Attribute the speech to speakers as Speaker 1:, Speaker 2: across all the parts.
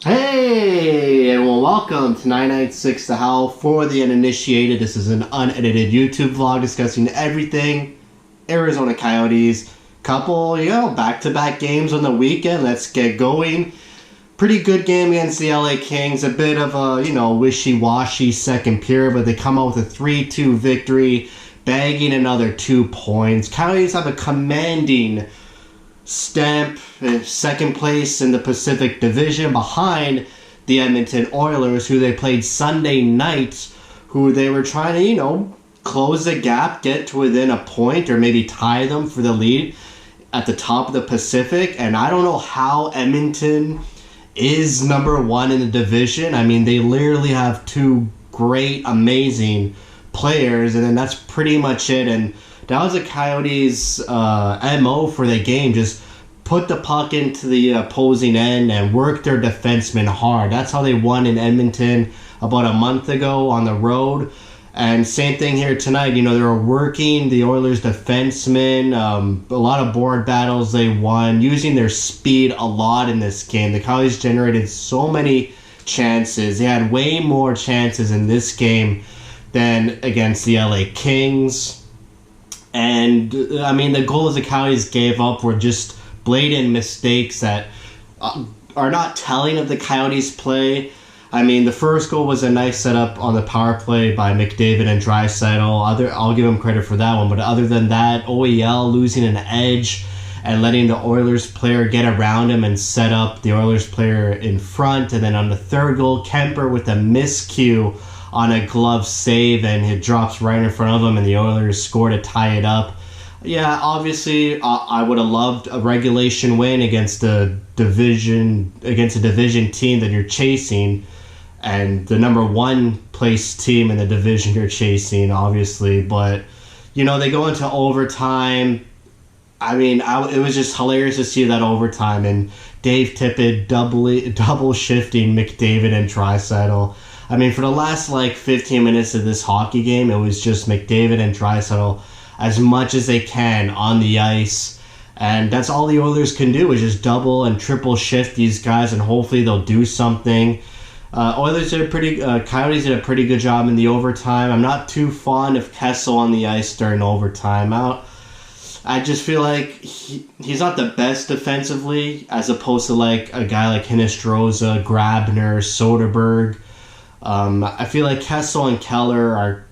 Speaker 1: Hey, and welcome to 99.6 The Howl for the uninitiated. This is an unedited YouTube vlog discussing everything Arizona Coyotes. Couple, back-to-back games on the weekend. Let's get going. Pretty good game against the LA Kings. A bit of a, wishy-washy second period, but they come out with a 3-2 victory, bagging another 2 points. Coyotes have a commanding stamp, second place in the Pacific Division behind the Edmonton Oilers, who they played Sunday night, who they were trying to, close the gap, get to within a point, or maybe tie them for the lead at the top of the Pacific. And I don't know how Edmonton is number one in the division. I mean, they literally have two great, amazing players, and then that's pretty much it. And that was the Coyotes' MO for the game. Just put the puck into the opposing end and work their defensemen hard. That's how they won in Edmonton about a month ago on the road. And same thing here tonight. They were working the Oilers' defensemen. A lot of board battles they won, using their speed a lot in this game. The Coyotes generated so many chances. They had way more chances in this game than against the LA Kings. And, the goals the Coyotes gave up were just blatant mistakes that are not telling of the Coyotes' play. The first goal was a nice setup on the power play by McDavid and Draisaitl. I'll give him credit for that one. But other than that, OEL losing an edge and letting the Oilers player get around him and set up the Oilers player in front. And then on the third goal, Kemper with a miscue on a glove save, and it drops right in front of him, and the Oilers score to tie it up. Yeah, obviously, I would have loved a regulation win against a division team that you're chasing, and the number one place team in the division you're chasing, obviously. But they go into overtime. It was just hilarious to see that overtime, and Dave Tippett double shifting McDavid and Draisaitl. For the last 15 minutes of this hockey game, it was just McDavid and Draisaitl as much as they can on the ice. And that's all the Oilers can do, is just double and triple shift these guys, and hopefully they'll do something. Coyotes did a pretty good job in the overtime. I'm not too fond of Kessel on the ice during overtime. I just feel like he's not the best defensively, as opposed to a guy like Hinostroza, Grabner, Soderberg. I feel like Kessel and Keller are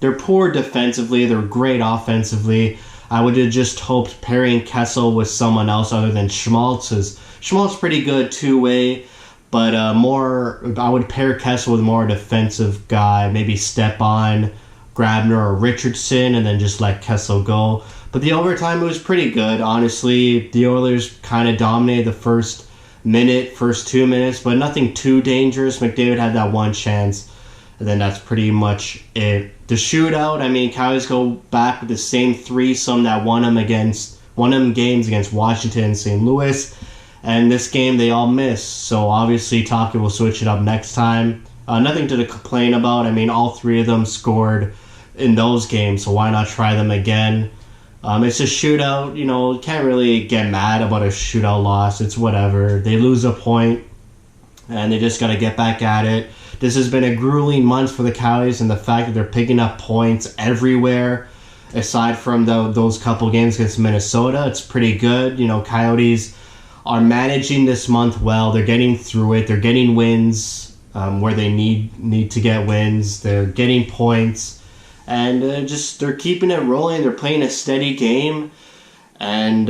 Speaker 1: they're poor defensively, they're great offensively. I would have just hoped pairing Kessel with someone else other than Schmaltz. Schmaltz pretty good two-way, but I would pair Kessel with more defensive guy, maybe Stepan, Grabner, or Richardson, and then just let Kessel go. But the overtime was pretty good, honestly. The Oilers kind of dominated the first 2 minutes, but nothing too dangerous. McDavid had that one chance, and then that's pretty much it. The shootout, Coyotes go back with the same threesome that won them games against Washington and St. Louis, and this game they all missed. So obviously Taka will switch it up next time. Nothing to complain about. All three of them scored in those games, so why not try them again? It's a shootout, you can't really get mad about a shootout loss. It's whatever. They lose a point, and they just got to get back at it. This has been a grueling month for the Coyotes, and the fact that they're picking up points everywhere, aside from those couple games against Minnesota, it's pretty good. Coyotes are managing this month well. They're getting through it. They're getting wins where they need to get wins. They're getting points. And they're keeping it rolling. They're playing a steady game. And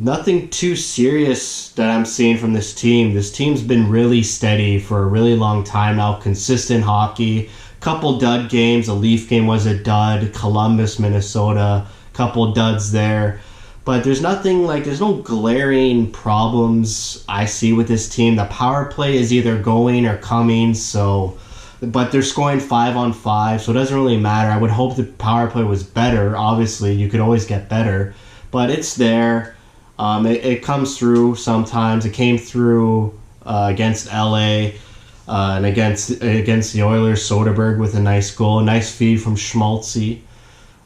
Speaker 1: nothing too serious that I'm seeing from this team. This team's been really steady for a really long time now. Consistent hockey. Couple dud games. The Leaf game was a dud. Columbus, Minnesota. Couple duds there. But there's no glaring problems I see with this team. The power play is either going or coming, but they're scoring 5-on-5, so it doesn't really matter. I would hope the power play was better. Obviously, you could always get better, but it's there. It comes through sometimes. It came through against LA and against the Oilers. Soderberg with a nice goal, a nice feed from Schmaltzy.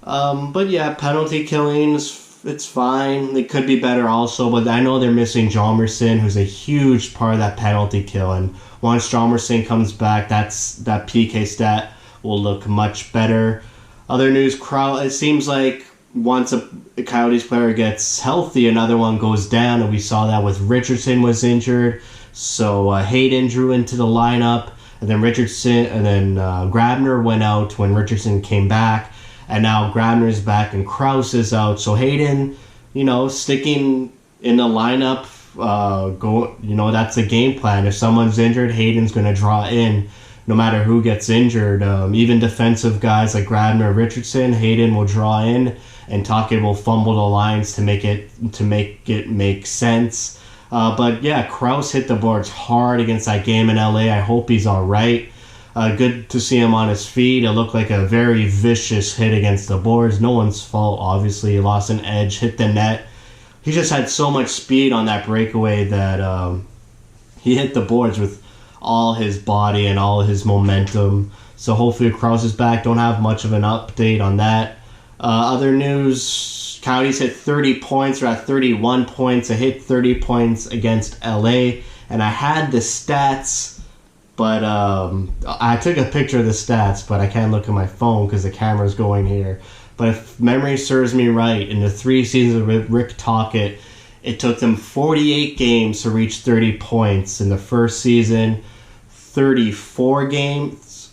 Speaker 1: But yeah, penalty killings it's fine. It could be better also, but I know they're missing Jalmerson, who's a huge part of that penalty kill. And once Jalmerson comes back, that PK stat will look much better. Other news, it seems like once a Coyotes player gets healthy, another one goes down, and we saw that with Richardson was injured. So Hayden drew into the lineup, and then Grabner went out when Richardson came back, and now Grabner's back and Krause is out. So Hayden, sticking in the lineup, that's a game plan. If someone's injured, Hayden's going to draw in. No matter who gets injured, even defensive guys like Grabner or Richardson, Hayden will draw in, and Tocchet will fumble the lines to make it make sense. But yeah, Krause hit the boards hard against that game in LA. I hope he's all right. Good to see him on his feet. It looked like a very vicious hit against the boards. No one's fault, obviously. He lost an edge, hit the net. He just had so much speed on that breakaway that he hit the boards with all his body and all his momentum. So hopefully Krause is back. Don't have much of an update on that. Other news, Coyotes hit 30 points. We're at 31 points. I hit 30 points against LA. And I had the stats, but I took a picture of the stats, but I can't look at my phone because the camera's going here. But if memory serves me right, in the 3 seasons of Rick Tocchet, it took them 48 games to reach 30 points. In the first season, 34 games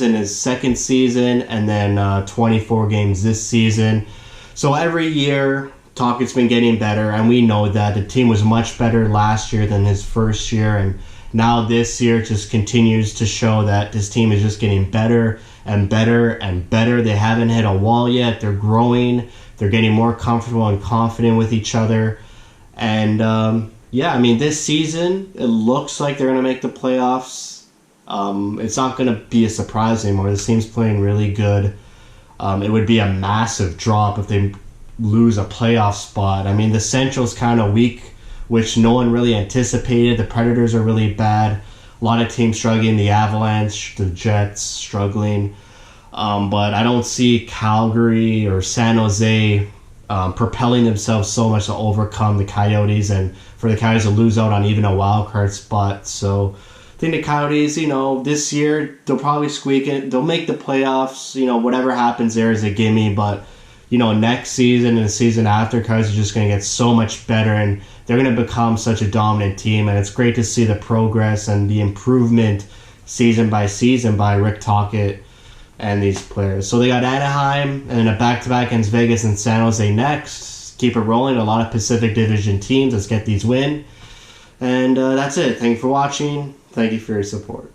Speaker 1: in his second season, and then 24 games this season. So every year, Tocchet's been getting better, and we know that the team was much better last year than his first year, and now this year just continues to show that this team is just getting better and better and better. They haven't hit a wall yet. They're growing. They're getting more comfortable and confident with each other. And this season, it looks like they're going to make the playoffs. It's not going to be a surprise anymore. This team's playing really good. It would be a massive drop if they lose a playoff spot. I mean, the Central's kind of weak, which no one really anticipated. The Predators are really bad. A lot of teams struggling. The Avalanche, the Jets struggling. But I don't see Calgary or San Jose propelling themselves so much to overcome the Coyotes, and for the Coyotes to lose out on even a wild card spot. So I think the Coyotes, this year they'll probably squeak it. They'll make the playoffs. Whatever happens there is a gimme. But next season and the season after, Coyotes are just going to get so much better, and they're going to become such a dominant team. And it's great to see the progress and the improvement season by season by Rick Tocchet and these players. So they got Anaheim and then a back-to-back against Vegas and San Jose next. Keep it rolling. A lot of Pacific Division teams. Let's get these wins. And that's it. Thank you for watching. Thank you for your support.